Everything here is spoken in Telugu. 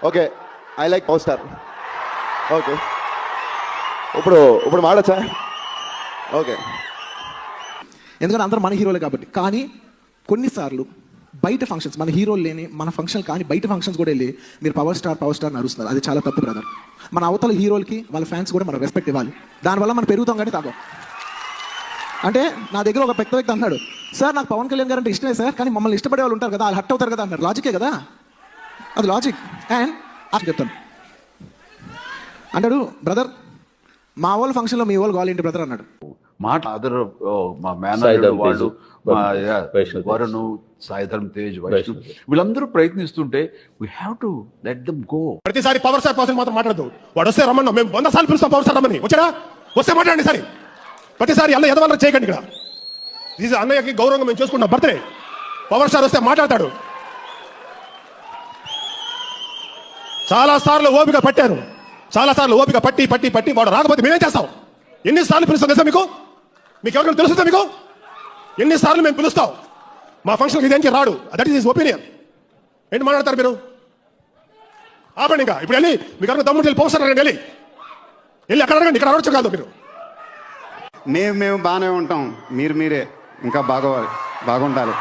Okay, I like power star. Okay, ఇప్పుడు మాడచ్చా? ఓకే, ఎందుకంటే అందరూ మన హీరోలే కాబట్టి. కానీ కొన్నిసార్లు బయట ఫంక్షన్స్, మన హీరోలు లేని మన ఫంక్షన్ కానీ బయట ఫంక్షన్స్ కూడా వెళ్ళి మీరు పవర్ స్టార్ నడుస్తున్నారు, అది చాలా తప్పు బ్రదర్. మన అవతల హీరోలకి వాళ్ళ ఫ్యాన్స్ కూడా మనం రెస్పెక్ట్ ఇవ్వాలి. దానివల్ల మనం పెరుగుతాం కానీ తాగం. అంటే నా దగ్గర ఒక పెద్ద వ్యక్తి అన్నాడు, సార్ నాకు పవన్ కళ్యాణ్ గారు అంటే ఇష్టమే సార్, కానీ మమ్మల్ని ఇష్టపడే వాళ్ళు ఉంటారు కదా, వాళ్ళు హట్ అవుతారు కదా అన్నారు. లాజికే కదా అది, లాజిక్. అండ్ అసలు చెప్తాను అంటాడు, బ్రదర్ మా వాళ్ళ ఫంక్షన్లో మీ వాళ్ళు కావాలి ఏంటి బ్రదర్ అన్నాడు. మాట అదర్ మా మేనర్ వాళ్ళు, మా వరుణ్, సాయిధరం తేజ్, వైష్ణవ్ వీళ్ళందరూ ప్రయత్నిస్తుంటే we have to let them go. ప్రతిసారి పవర్ స్టార్ పర్సన్ మాత్రం మాట్లాడదు. వాడు వస్తే రమ్మన్నా, మేము 100 సార్లు పిలుస్తాం పవర్ స్టార్ రమ్మని. వచ్చారా? వస్తే మాట్లాడండి. సరే, ప్రతిసారి అన్న ఎదవల్ల చేయకండి. ఇక్కడ ఇది అన్నయ్యకి గౌరవంగా మేము చేసుకుంటాం బర్త్డే. పవర్ స్టార్ వస్తే మాట్లాడతాడు. చాలా సార్లు ఓపిక పట్టారు, చాలా సార్లు ఓపిక పట్టి వాడు రాకపోతే మేమేం చేస్తాం? ఎన్నిసార్లు పిలుస్తాం తెలుసా మీకు? మీకు ఎవరికైనా తెలుస్తుందా మీకు? ఎన్నిసార్లు మేము పిలుస్తాం? మా ఫంక్షన్కి ఇదేంటి రాడు. That is his opinion. ఏంటి మాట్లాడతారు మీరు? ఆపండి. ఇంకా ఇప్పుడు వెళ్ళి మీకు ఎవరైనా దమ్ముడు వెళ్ళి పోస్తారు వెళ్ళి అక్కడ అడగండి. ఇక్కడ అడగచ్చు కాదు మీరు. మేము బాగానే ఉంటాం, మీరే ఇంకా బాగుండాలి.